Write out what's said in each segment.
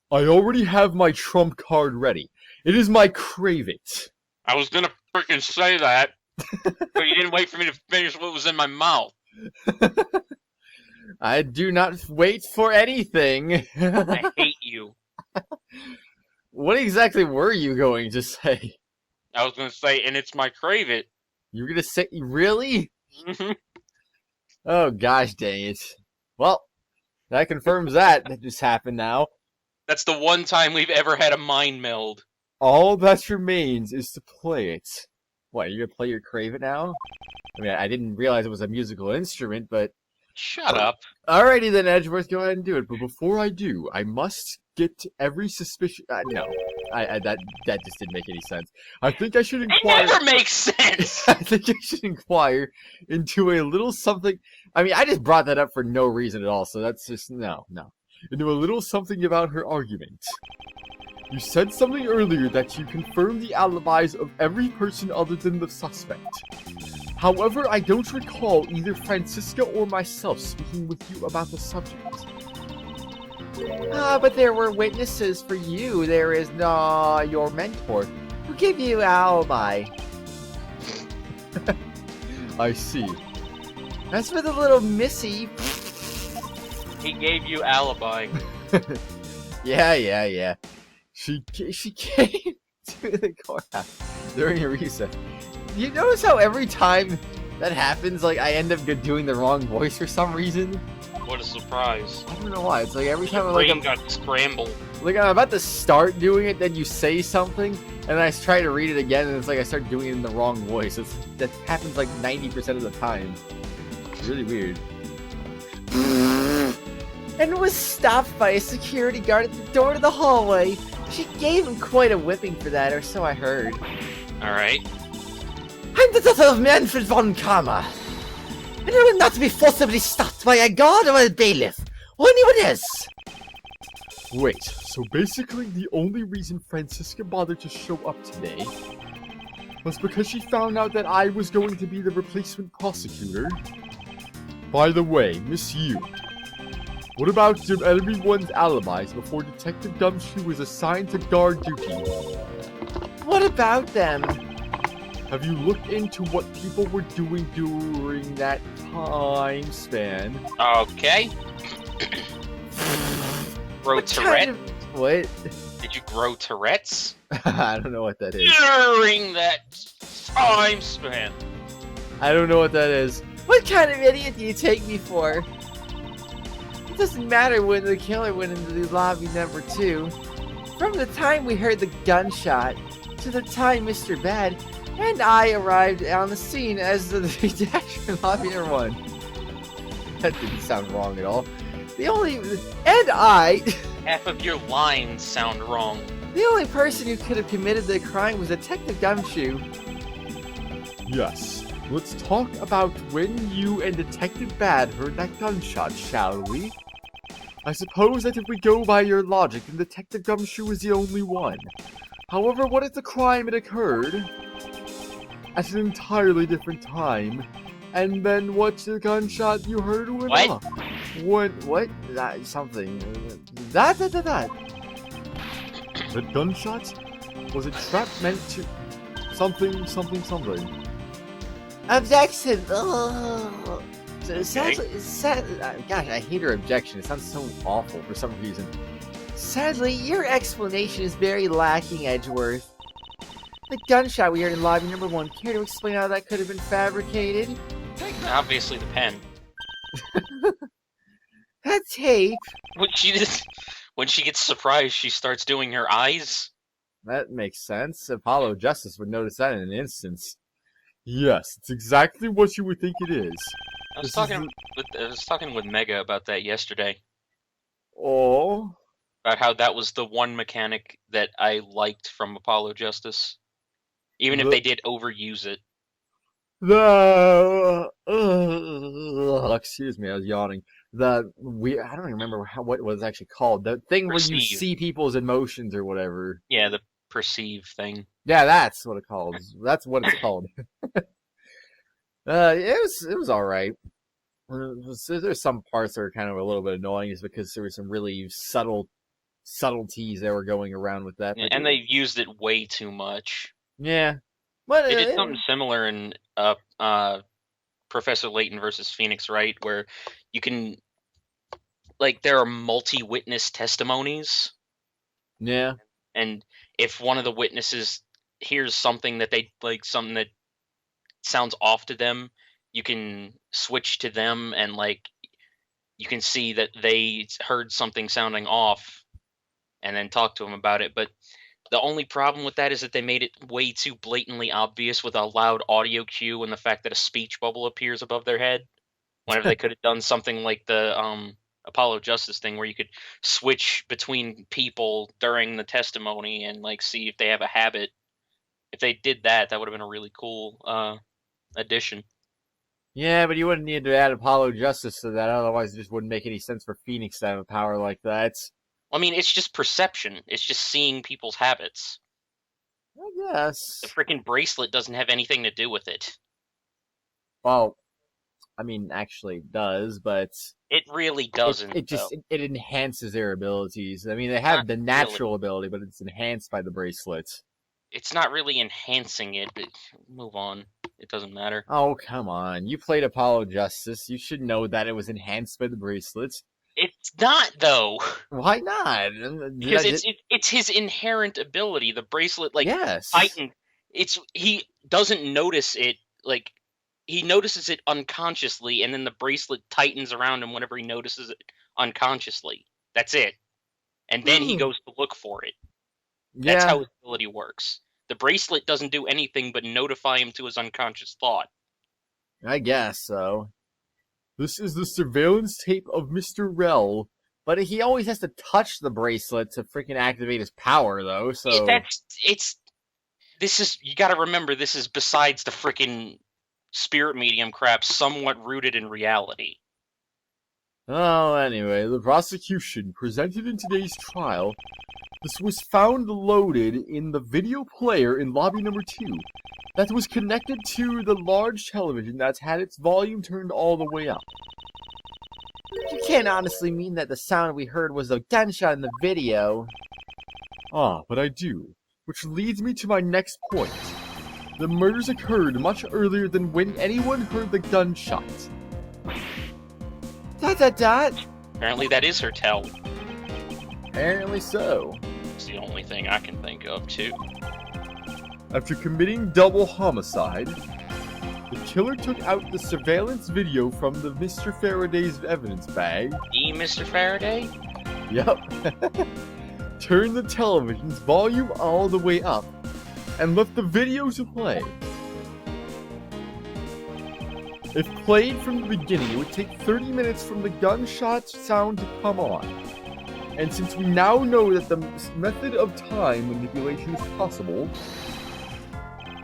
I already have my trump card ready. It is my crave it. I was gonna freaking say that, but you didn't wait for me to finish what was in my mouth. I do not wait for anything. I hate you. What exactly were you going to say? I was gonna say, and it's my crave it. You were gonna say, really? Oh gosh dang it. Well, that confirms that just happened now. That's the one time we've ever had a mind meld. All that remains is to play it. What, you're gonna play your crave it now? I mean, I didn't realize it was a musical instrument, but... Shut up. Alrighty then, Edgeworth, go ahead and do it. But before I do, I must get every suspicion... no. That just didn't make any sense. I think I should inquire... It never makes sense! I think I should inquire into a little something... I mean, I just brought that up for no reason at all, so that's just... No. Into a little something about her argument. You said something earlier that you confirmed the alibis of every person other than the suspect. However, I don't recall either Francisca or myself speaking with you about the subject. But there were witnesses for you. There is your mentor who gave you alibi. I see. As for the little missy... He gave you alibi. Yeah. She came to the courthouse during a recess. You notice how every time that happens, like, I end up doing the wrong voice for some reason? What a surprise. I don't know why. It's like every time Your brain got scrambled. like I'm about to start doing it, then you say something, and I try to read it again, and it's like I start doing it in the wrong voice. That happens like 90% of the time. It's really weird. And was stopped by a security guard at the door to the hallway. She gave him quite a whipping for that, or so I heard. Alright. I'm the daughter of Manfred von Karma, and I will not be forcibly stopped by a guard or a bailiff, or anyone else. Wait, so basically the only reason Francisca bothered to show up today was because she found out that I was going to be the replacement prosecutor? By the way, Miss Yu, what about everyone's alibis before Detective Gumshoe was assigned to guard duty? What about them? Have you looked into what people were doing during that time span? Okay. Grow Tourette? What? Did you grow Tourette's? I don't know what that is. During that time span. I don't know what that is. What kind of idiot do you take me for? It doesn't matter when the killer went into the lobby number 2. From the time we heard the gunshot to the time Mr. Bad and I arrived on the scene as the detective in lobby number 1. That didn't sound wrong at all. Half of your lines sound wrong. The only person who could have committed the crime was Detective Gumshoe. Yes. Let's talk about when you and Detective Bad heard that gunshot, shall we? I suppose that if we go by your logic, then Detective Gumshoe is the only one. However, what if the crime had occurred at an entirely different time? And then what's the gunshot you heard went off? What? That, something. That. The gunshot was a trap meant to... Something. Objection! Ugh. So it sounds gosh, I hate her objection. It sounds so awful for some reason. Sadly, your explanation is very lacking, Edgeworth. The gunshot we heard in lobby number 1, care to explain how that could have been fabricated? Obviously the pen. That tape? When she gets surprised, she starts doing her eyes. That makes sense. Apollo Justice would notice that in an instant. Yes, it's exactly what you would think it is. I was talking with Mega about that yesterday. Oh? About how that was the one mechanic that I liked from Apollo Justice. Even if they did overuse it. Excuse me, I was yawning. I don't even remember what it was actually called. The thing where you see people's emotions or whatever. Yeah, the perceive thing. Yeah, that's what it's called. That's what it's called. It was all right. There's some parts that are kind of a little bit annoying, just because there were some really subtle subtleties that were going around with that. And they used it way too much. Yeah. But They did something similar in Professor Layton versus Phoenix Wright, where you can, like, there are multi-witness testimonies. Yeah. And if one of the witnesses hears something that they like, something that sounds off to them, you can switch to them and, like, you can see that they heard something sounding off and then talk to them about it. But the only problem with that is that they made it way too blatantly obvious with a loud audio cue and the fact that a speech bubble appears above their head. Whenever they could have done something like the Apollo Justice thing, where you could switch between people during the testimony and, like, see if they have a habit. If they did that, that would have been a really cool addition. Yeah, but you wouldn't need to add Apollo Justice to that, otherwise it just wouldn't make any sense for Phoenix to have a power like that. I mean, it's just perception. It's just seeing people's habits. I guess. The freaking bracelet doesn't have anything to do with it. Well, I mean, actually it does, but it really doesn't. It enhances their abilities. I mean, they have the natural ability, but it's enhanced by the bracelet. It's not really enhancing it, but move on. It doesn't matter. Oh, come on. You played Apollo Justice. You should know that it was enhanced by the bracelet. It's not, though. Why not? Because it's his inherent ability. The bracelet, like, tighten. He doesn't notice it, like, he notices it unconsciously, and then the bracelet tightens around him whenever he notices it unconsciously. That's it. And then he goes to look for it. Yeah. That's how his ability works. The bracelet doesn't do anything but notify him to his unconscious thought. I guess so. This is the surveillance tape of Mr. Rell, but he always has to touch the bracelet to freaking activate his power, though, so... You gotta remember, this is besides the freaking spirit medium crap, somewhat rooted in reality. Oh, anyway, the prosecution presented in today's trial. This was found loaded in the video player in lobby number 2. That was connected to the large television that's had its volume turned all the way up. You can't honestly mean that the sound we heard was a gunshot in the video. Ah, but I do. Which leads me to my next point. The murders occurred much earlier than when anyone heard the gunshot. ... Apparently that is her tell. Apparently so. It's the only thing I can think of, too. After committing double homicide, the killer took out the surveillance video from the Mr. Faraday's evidence bag. Mr. Faraday? Yep. Turned the television's volume all the way up, and left the video to play. If played from the beginning, it would take 30 minutes from the gunshot sound to come on. And since we now know that the method of time manipulation is possible,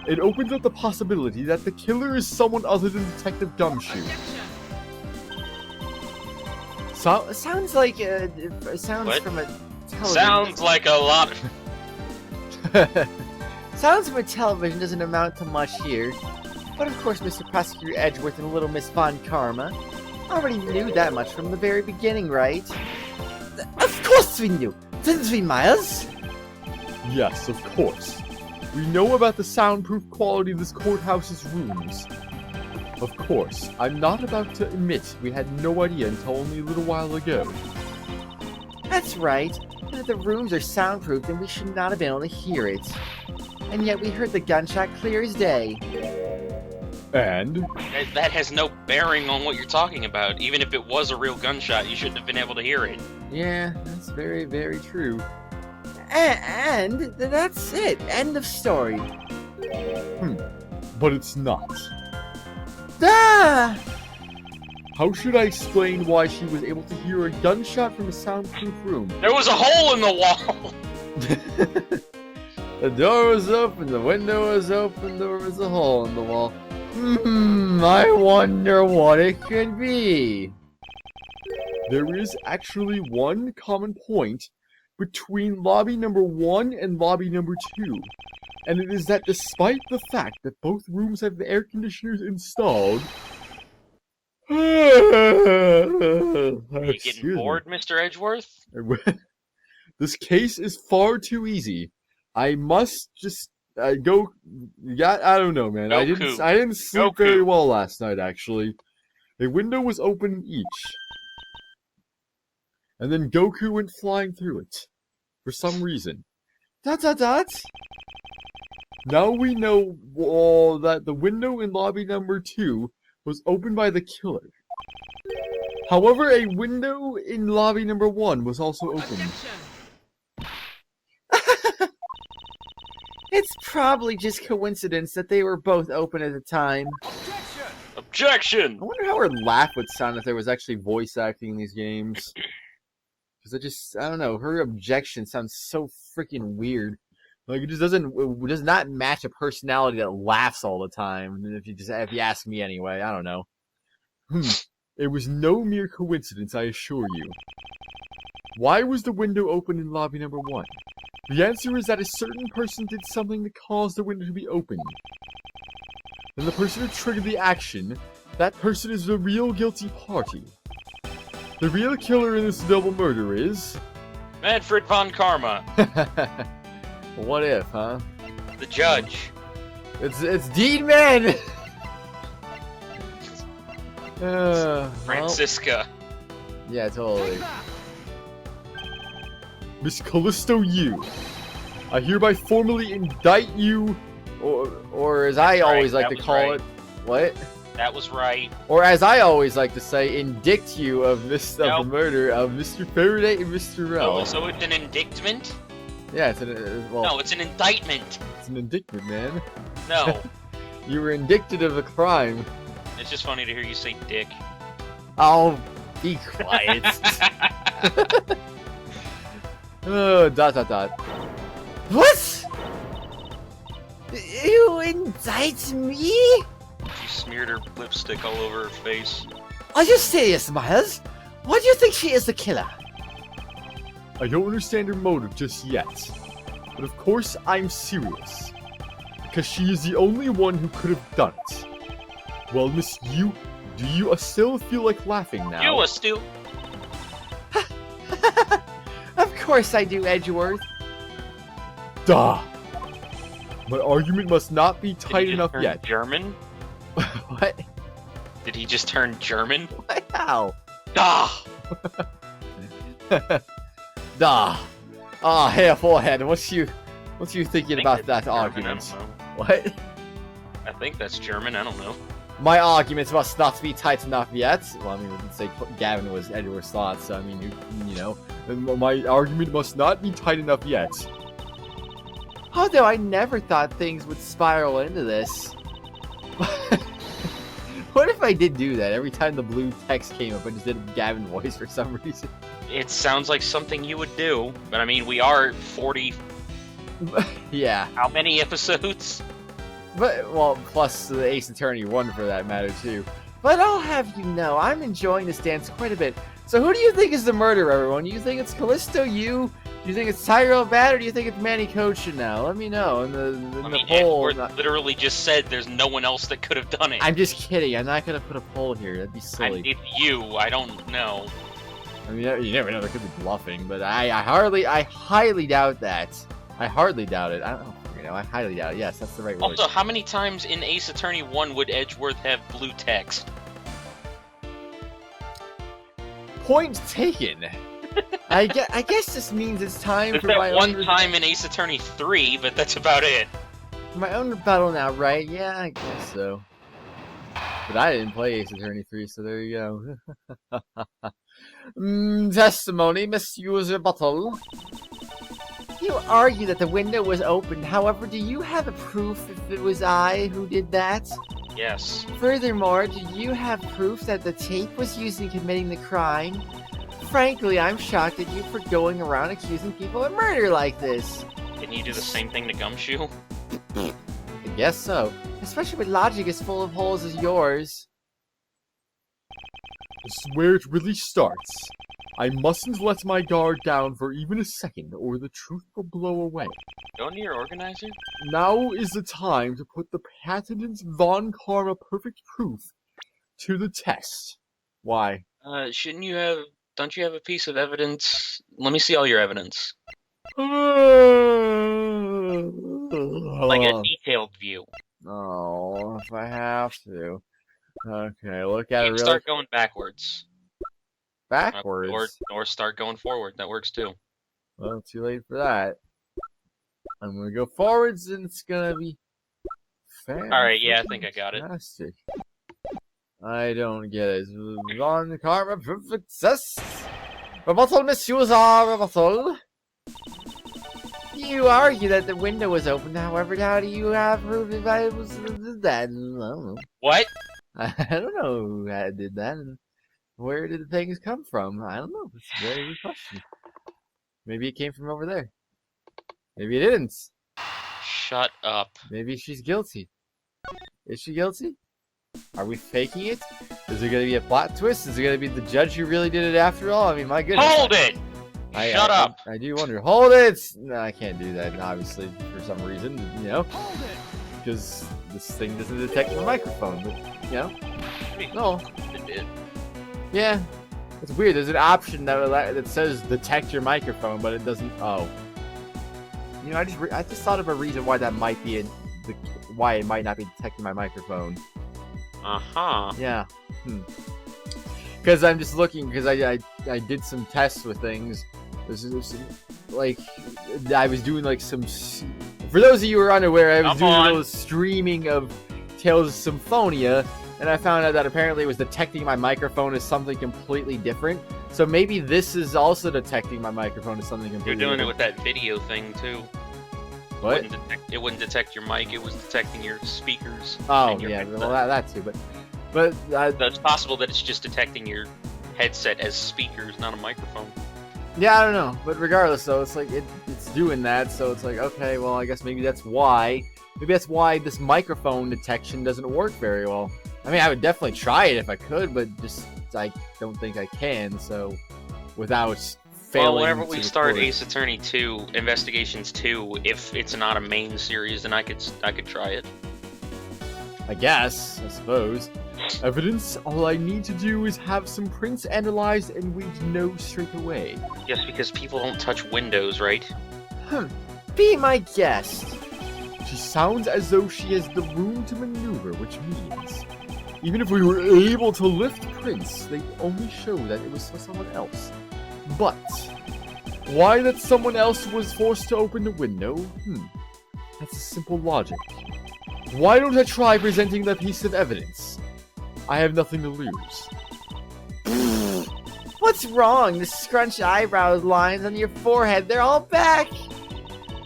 it opens up the possibility that the killer is someone other than Detective Gumshoe. Sounds like sounds what? From a television. Sounds like a lot of... Sounds from a television doesn't amount to much here. But of course, Mr. Prosecutor Edgeworth and Little Miss Von Karma already knew that much from the very beginning, right? Of course we knew! Didn't we, Miles? Yes, of course. We know about the soundproof quality of this courthouse's rooms. Of course, I'm not about to admit we had no idea until only a little while ago. That's right. And if the rooms are soundproof, then we should not have been able to hear it. And yet we heard the gunshot clear as day. And? That has no bearing on what you're talking about. Even if it was a real gunshot, you shouldn't have been able to hear it. Yeah, that's very, very true. And that's it. End of story. But it's not. Ah! How should I explain why she was able to hear a gunshot from a soundproof room? There was a hole in the wall! The door was open, the window was open, there was a hole in the wall. I wonder what it could be. There is actually one common point between lobby number 1 and lobby number 2. And it is that despite the fact that both rooms have the air conditioners installed... Are you getting bored, Mr. Edgeworth? This case is far too easy. I must just go. Yeah, I don't know, man. I didn't sleep very well last night. Actually, a window was open in each, and then Goku went flying through it for some reason. Dot dot dot. Now we know that the window in lobby number 2 was opened by the killer. However, a window in lobby number 1 was also open. It's probably just coincidence that they were both open at the time. Objection! I wonder how her laugh would sound if there was actually voice acting in these games. Because I don't know, her objection sounds so freaking weird. Like, it does not match a personality that laughs all the time. If you ask me anyway, I don't know. It was no mere coincidence, I assure you. Why was the window open in lobby number 1? The answer is that a certain person did something to cause the window to be open. And the person who triggered the action, that person is the real guilty party. The real killer in this double murder is... Manfred von Karma. What if, huh? The judge. It's Dean Man! Francisca. Well, yeah, totally. Miss Callisto Yu, I hereby formally indict you, or as I always like to call it, what? That was right. Or as I always like to say, indict you of the murder of Mr. Faraday and Mr. Rell. Oh, so it's an indictment? Yeah, it's no, it's an indictment. It's an indictment, man. No. You were indicted of a crime. It's just funny to hear you say dick. Oh, be quiet. Oh, ... What? You indict me? She smeared her lipstick all over her face. Are you serious, Miles? Why do you think she is the killer? I don't understand her motive just yet. But of course I'm serious. Because she is the only one who could have done it. Well, Miss Yu, do you still feel like laughing now? You still... Of course I do, Edgeworth. Duh! My argument must not be tight enough yet. German? What? Did he just turn German? How? Duh! Duh! Ah, hair forehead. What you thinking about that argument? I don't know. What? I think that's German. I don't know. My arguments must not be tight enough yet. Well, I mean, we didn't say Gavin was Edward's thoughts, so I mean, you know, my argument must not be tight enough yet. Although I never thought things would spiral into this. What if I did do that? Every time the blue text came up, I just did a Gavin voice for some reason. It sounds like something you would do, but I mean, we are 40... Yeah. How many episodes? But, well, plus the Ace Attorney 1 for that matter, too. But I'll have you know, I'm enjoying this dance quite a bit. So who do you think is the murderer, everyone? Do you think it's Callisto, you? Do you think it's Tyrell Bad, or do you think it's Manny Kochin now? Let me know in the poll. Edward literally just said there's no one else that could have done it. I'm just kidding. I'm not going to put a poll here. That'd be silly. It's you. I don't know. I mean, you never know. There could be bluffing, but I highly doubt that. I hardly doubt it. I don't know. You know, I highly doubt it. Yes, that's the right word. Also, how many times in Ace Attorney 1 would Edgeworth have blue text? Point taken. I guess this means it's time for my own... one time in Ace Attorney 3, but that's about it. My own rebuttal now, right? Yeah, I guess so. But I didn't play Ace Attorney 3, so there you go. Testimony, Miss Yu's rebuttal. You argue that the window was open. However, do you have a proof if it was I who did that? Yes. Furthermore, do you have proof that the tape was used in committing the crime? Frankly, I'm shocked at you for going around accusing people of murder like this. Can you do the same thing to Gumshoe? I guess so. Especially when logic is full of holes as yours. This is where it really starts. I mustn't let my guard down for even a second, or the truth will blow away. Go near your organizer? Now is the time to put the patented Von Karma perfect proof to the test. Why? Shouldn't you have don't you have a piece of evidence? Let me see all your evidence. Like a detailed view. Oh, if I have to. Okay, look at You it can real start going backwards. backwards. Or start going forward. That works too. Well, too late for that. I'm gonna go forwards, and it's gonna be Alright, yeah, I think I got it. fantastic. I don't get it. On karma perfect success. Rebuttal, misuse rebuttal. You argue that the window was open. However, how do you have proof if I was that? I don't know. What? I don't know who did that. And where did the things come from? I don't know. It's a very good question. Maybe it came from over there. Maybe it didn't. Shut up. Maybe she's guilty. Is she guilty? Are we faking it? Is there gonna be a plot twist? Is it gonna be the judge who really did it after all? I mean, my goodness. Hold it! Shut up! I do wonder. Hold it! No, I can't do that, obviously, for some reason, you know? Because this thing doesn't detect my microphone, but, you know? No. It did. Yeah. It's weird. There's an option that says detect your microphone, but it doesn't. Oh. You know, I just thought of a reason why that might be why it might not be detecting my microphone. Uh-huh. Yeah. Because I'm just looking, because I did some tests with things. There's some, like, I was doing like some. For those of you who are unaware, I was doing a little streaming of Tales of Symphonia, and I found out that apparently it was detecting my microphone as something completely different. So maybe this is also detecting my microphone as something completely You're doing different. it with that video thing too. What? It wouldn't detect your mic. It was detecting your speakers. Oh and your yeah, headset. well that too, but So it's possible that it's just detecting your headset as speakers, not a microphone. yeah, I don't know. But regardless, though, it's like it's doing that. So it's like, okay, well, I guess maybe that's why. Maybe that's why this microphone detection doesn't work very well. I mean, I would definitely try it if I could, but just I don't think I can. So without failing. Well, whenever we start record. Ace Attorney 2, Investigations 2, if it's not a main series, then I could try it. I guess, I suppose. Evidence? All I need to do is have some prints analyzed and we'd know straight away. Just because people don't touch windows, right? Be my guest. She sounds as though she has the room to maneuver, which means even if we were able to lift prints, they only show that it was for someone else. But why that someone else was forced to open the window? That's a simple logic. Why don't I try presenting that piece of evidence? I have nothing to lose. What's wrong? The scrunched eyebrow lines on your forehead, they're all back!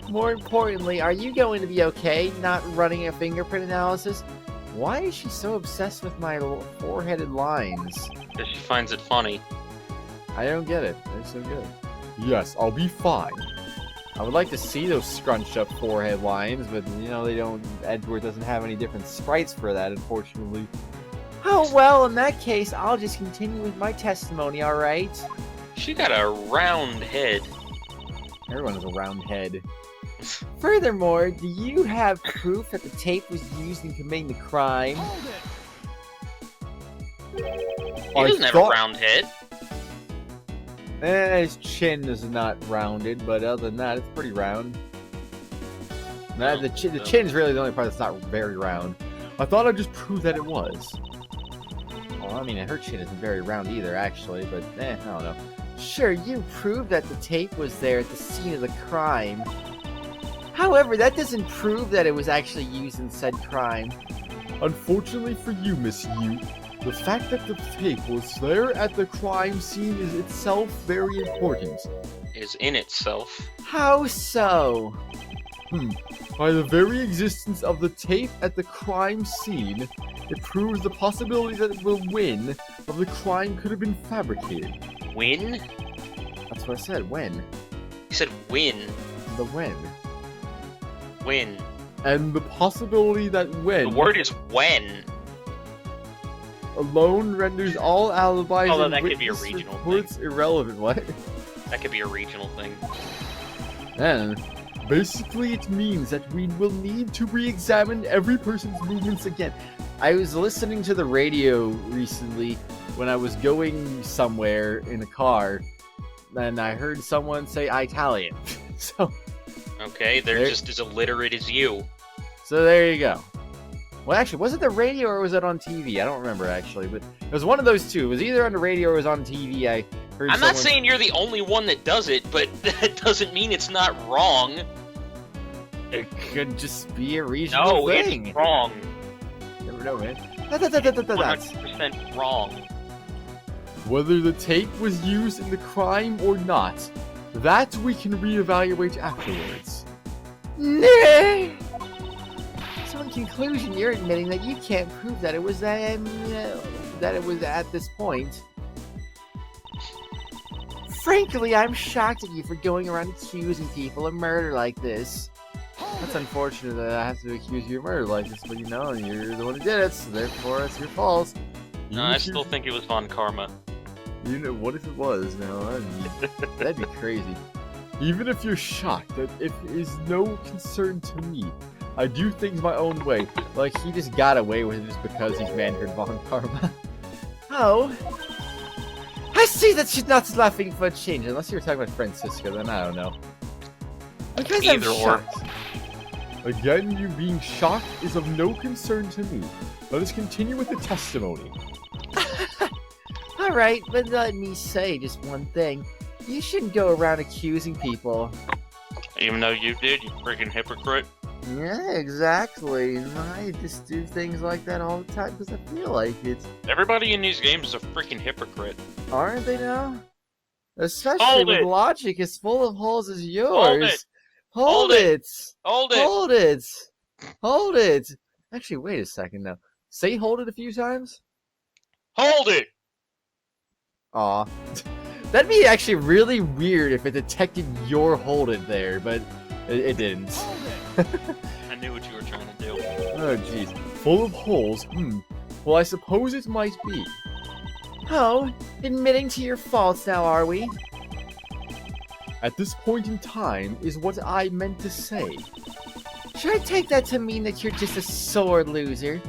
More importantly, are you going to be okay not running a fingerprint analysis? Why is she so obsessed with my foreheaded lines? Because she finds it funny. I don't get it. They're so good. Yes, I'll be fine. I would like to see those scrunched up forehead lines, but you know, they don't. Edgeworth doesn't have any different sprites for that, unfortunately. Oh well, in that case, I'll just continue with my testimony, alright? She got a round head. Everyone has a round head. Furthermore, do you have proof that the tape was used in committing the crime? He doesn't have a round head. His chin is not rounded, but other than that, it's pretty round. The chin's really the only part that's not very round. I thought I'd just prove that it was. Well, I mean, her chin isn't very round either, actually, but I don't know. Sure, you proved that the tape was there at the scene of the crime. However, that doesn't prove that it was actually used in said crime. Unfortunately for you, Miss Yu, the fact that the tape was there at the crime scene is itself very important. Is in itself. How so? By the very existence of the tape at the crime scene, it proves the possibility that the win of the crime could have been fabricated. Win? That's what I said, when. You said win. The when. Win. And the possibility that when... The word is when. Alone renders all alibis Although and that could be a witness regional reports irrelevant. What? That could be a regional thing. And basically it means that we will need to re-examine every person's movements again. I was listening to the radio recently, when I was going somewhere in a car, and I heard someone say Italian. So Okay, they're just as illiterate as you. So there you go. Well, actually, was it the radio or was it on TV? I don't remember, actually, but it was one of those two. It was either on the radio or it was on TV. I heard I'm not saying you're the only one that does it, but that doesn't mean it's not wrong. It could just be a regional thing. No, it's wrong. Never know, man. 100% wrong. Whether the tape was used in the crime or not, that we can reevaluate afterwards. Nay! So in conclusion, you're admitting that you can't prove that it was at this point. Frankly, I'm shocked at you for going around accusing people of murder like this. That's unfortunate that I have to accuse you of murder like this, but you know, you're the one who did it, so therefore it's your fault. No, I still think it was Von Karma. You know, what if it was? No, that'd be crazy. Even if you're shocked, that if it is no concern to me, I do things my own way. Like, he just got away with it just because he's manhood Von Karma. Oh. I see that she's not laughing for a change, unless you were talking about Francisca, then I don't know. Because Either I'm shocked. Again, you being shocked is of no concern to me. Let us continue with the testimony. Alright, but let me say just one thing. You shouldn't go around accusing people. Even though you did, you freaking hypocrite. Yeah, exactly. I just do things like that all the time because I feel like it. Everybody in these games is a freaking hypocrite. Aren't they now? Especially with logic as full of holes as yours. Hold it! Hold it! Hold it! Hold it! Actually, wait a second now. Say hold it a few times? Hold it! Aw. That'd be actually really weird if it detected your hold it there, but it didn't. I knew what you were trying to do. Oh, jeez. Full of holes? Well, I suppose it might be. Oh, admitting to your faults now, are we? At this point in time is what I meant to say. Should I take that to mean that you're just a sore loser?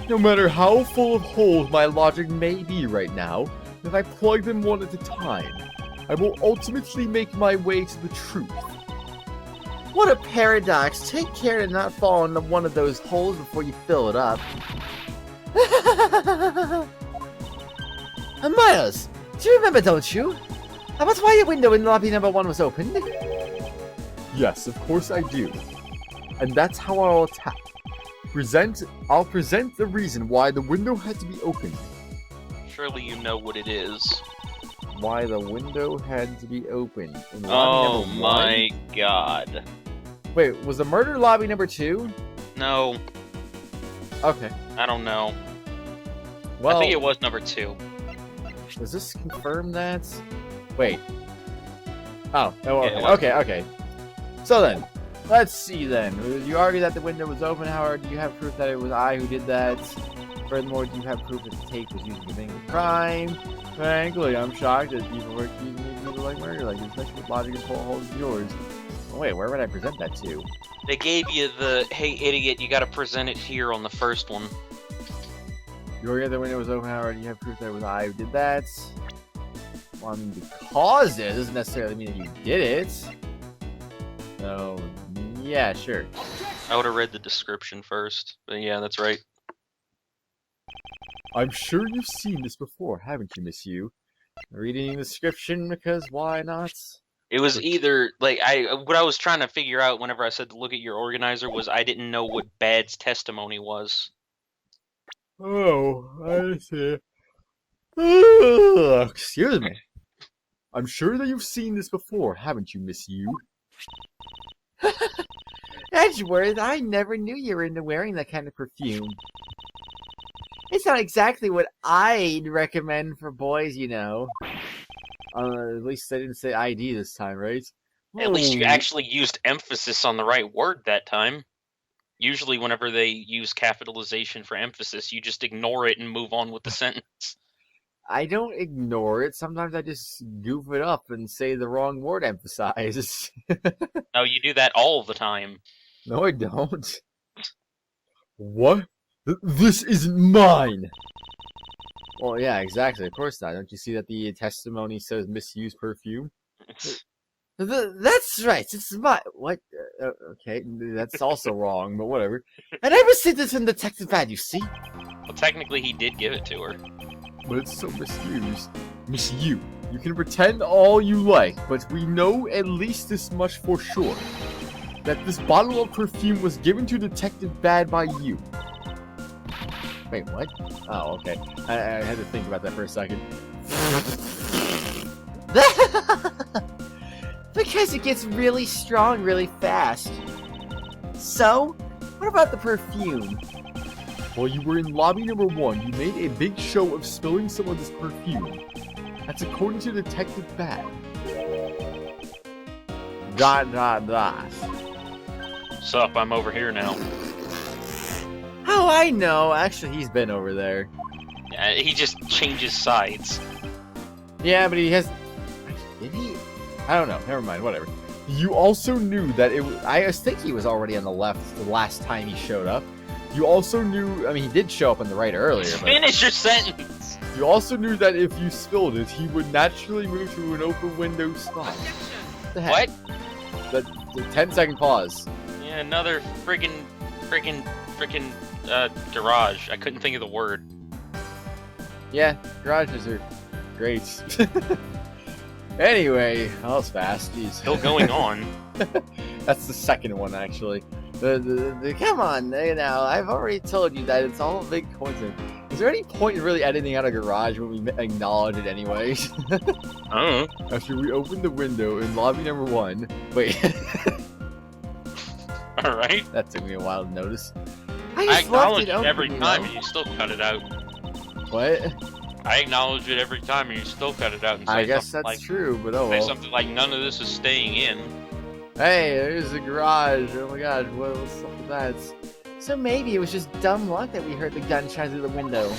No matter how full of holes my logic may be right now, if I plug them one at a time, I will ultimately make my way to the truth. What a paradox! Take care to not fall into one of those holes before you fill it up. Miles, do you remember, don't you? About why your window in lobby number 1 was opened? Yes, of course I do. And that's how I'll attack. I'll present the reason why the window had to be opened. Surely you know what it is. Why the window had to be opened. Oh my god. Wait, was the murder lobby number 2? No. Okay. I don't know. Well, I think it was number 2. Does this confirm that? Wait. Oh, okay. So then, let's see then. You argue that the window was open, however, do you have proof that it was I who did that? Furthermore, do you have proof that the tape was used to commit the crime? Frankly, I'm shocked that people were accusing me of people like murder, like especially with logic as full holes as yours. Oh, wait, where would I present that to? They gave you the, hey idiot, you gotta present it here on the first one. You argue that the window was open, however, do you have proof that it was I who did that? Well, I mean, because it doesn't necessarily mean that you did it. So, yeah, sure. I would have read the description first, but yeah, that's right. I'm sure you've seen this before, haven't you, Miss Yu? Reading the description because why not? It was either, like, what I was trying to figure out whenever I said to look at your organizer was I didn't know what Bad's testimony was. Oh, I see. Excuse me. I'm sure that you've seen this before, haven't you, Miss Yu? Edgeworth, I never knew you were into wearing that kind of perfume. It's not exactly what I'd recommend for boys, you know. At least I didn't say ID this time, right? At least you actually used emphasis on the right word that time. Usually whenever they use capitalization for emphasis, you just ignore it and move on with the sentence. I don't ignore it. Sometimes I just goof it up and say the wrong word emphasizes. No, you do that all the time. No, I don't. What? This isn't mine! Well, yeah, exactly. Of course not. Don't you see that the testimony says misused perfume? That's right. It's my what? Okay, that's also wrong, but whatever. I never see this in Detective Bad. You see? Well, technically, he did give it to her. But it's so misused. Miss you. You can pretend all you like, but we know at least this much for sure. That this bottle of perfume was given to Detective Bad by you. Wait, what? Oh, okay. I had to think about that for a second. Because it gets really strong really fast. So, what about the perfume? While you were in lobby number 1, you made a big show of spilling some of this perfume. That's according to Detective Bad. ... Sup, I'm over here now. Oh, I know. Actually, he's been over there. Yeah, he just changes sides. Yeah, but he has... Did he? I don't know. Never mind. Whatever. You also knew that it was... I think he was already on the left the last time he showed up. You also knew... I mean, he did show up on the right earlier, but... Finish your sentence! You also knew that if you spilled it, he would naturally move to an open window spot. What the heck? What? The 10-second pause. Yeah, another friggin' garage. I couldn't think of the word. Yeah, garages are great. Anyway, that was fast. Jeez. Still going on. That's the second one, actually. Come on, I've already told you that it's all a big coincidence. Is there any point in really editing out a garage when we acknowledge it anyways? Oh. After we opened the window in lobby number 1... Wait. Alright. That took me a while to notice. I acknowledge it open, every time and you still cut it out. What? I acknowledge it every time and you still cut it out and say I guess something that's like, true, but oh say well. something like, none of this is staying in. Hey, there's the garage. Oh my god, what's up with that? So maybe it was just dumb luck that we heard the gunshot through the window.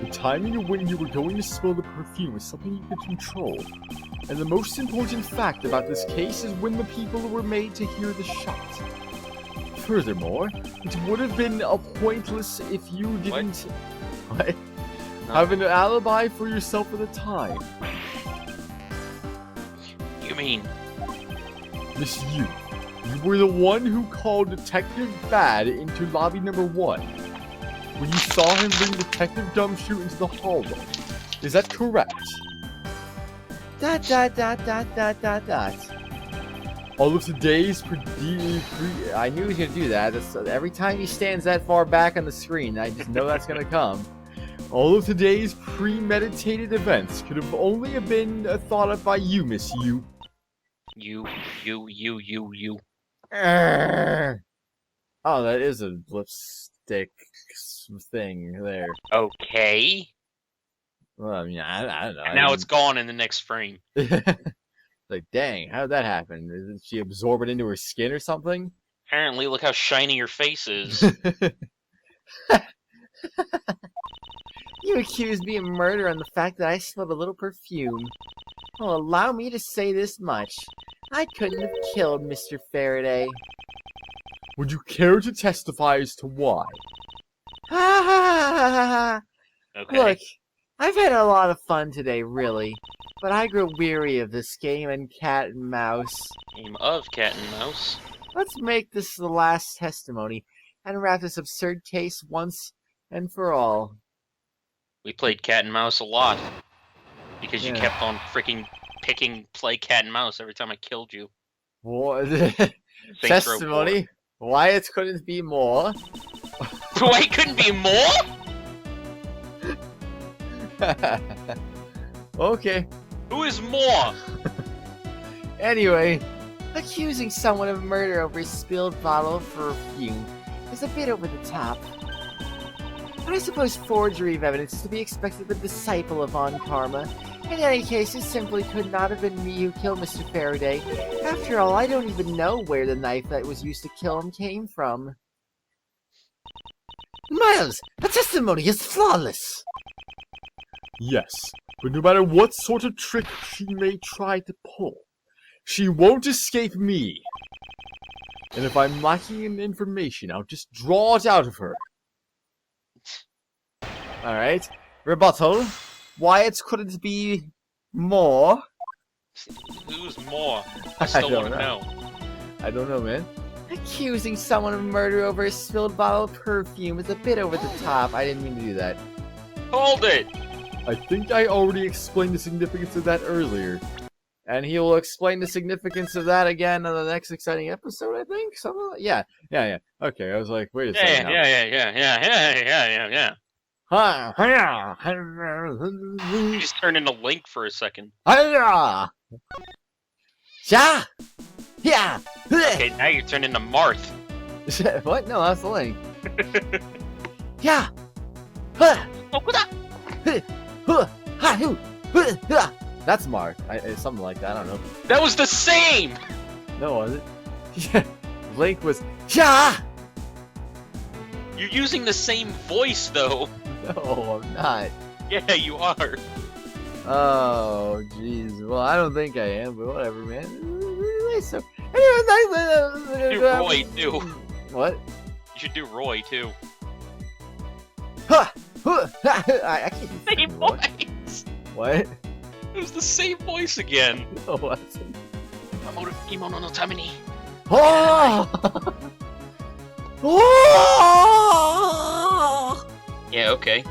The timing of when you were going to spill the perfume is something you can control. And the most important fact about this case is when the people were made to hear the shot. Furthermore, it would have been pointless if you didn't... What? No. Have an alibi for yourself at the time. You mean? Miss you. You were the one who called Detective Bad into lobby number 1. When you saw him bring Detective Dumbshoe into the hallway. Is that correct? ... All of today's I knew he was gonna do that. Every time he stands that far back on the screen, I just know that's gonna come. All of today's premeditated events could have only been thought of by you, Miss You. You. Oh, that is a lipstick thing there. Okay. Well, I mean, I don't know. Now it's gone in the next frame. Like, dang, how did that happen? Did she absorb it into her skin or something? Apparently, look how shiny your face is. You accused me of murder on the fact that I smelled a little perfume. Well, allow me to say this much. I couldn't have killed Mr. Faraday. Would you care to testify as to why? Ha ha ha ha ha! Okay. Look, I've had a lot of fun today, really. But I grew weary of this game and cat and mouse. Game of cat and mouse. Let's make this the last testimony and wrap this absurd case once and for all. We played cat and mouse a lot. Because you Yeah. kept on freaking picking play cat and mouse every time I killed you. What? Saints Row Testimony? Why it couldn't be more? 4. Wait, couldn't be more? Okay. Who is more? Anyway, accusing someone of murder over a spilled bottle of perfume is a bit over the top. But I suppose forgery of evidence is to be expected of a disciple of Von Karma. In any case, it simply could not have been me who killed Mr. Faraday. After all, I don't even know where the knife that was used to kill him came from. Miles, the testimony is flawless! Yes, but no matter what sort of trick she may try to pull, she won't escape me. And if I'm lacking in information, I'll just draw it out of her. Alright. Rebuttal. Wyatt couldn't be more. Who's more? I still don't want to know. I don't know, man. Accusing someone of murder over a spilled bottle of perfume is a bit over the top. I didn't mean to do that. Hold it! I think I already explained the significance of that earlier. And he will explain the significance of that again in the next exciting episode, I think? Something like Yeah. Okay, I was like, wait a second. Yeah. You just turned into Link for a second. Yeah! Yeah! Okay, now you turned into Marth. What? No, that's the link. Yeah! That's Mark. Something like that, I don't know. That was the same! No, was it? Yeah. Link was Yeah! You're using the same voice, though. No, I'm not. Yeah, you are. Oh, jeez. Well, I don't think I am, but whatever, man. So, Do Roy, too. What? You should do Roy, too. I can't do Same Roy. voice! What? It was the same voice again. No, it wasn't. Kimono no Tamini. Oh! Oh! Yeah, okay.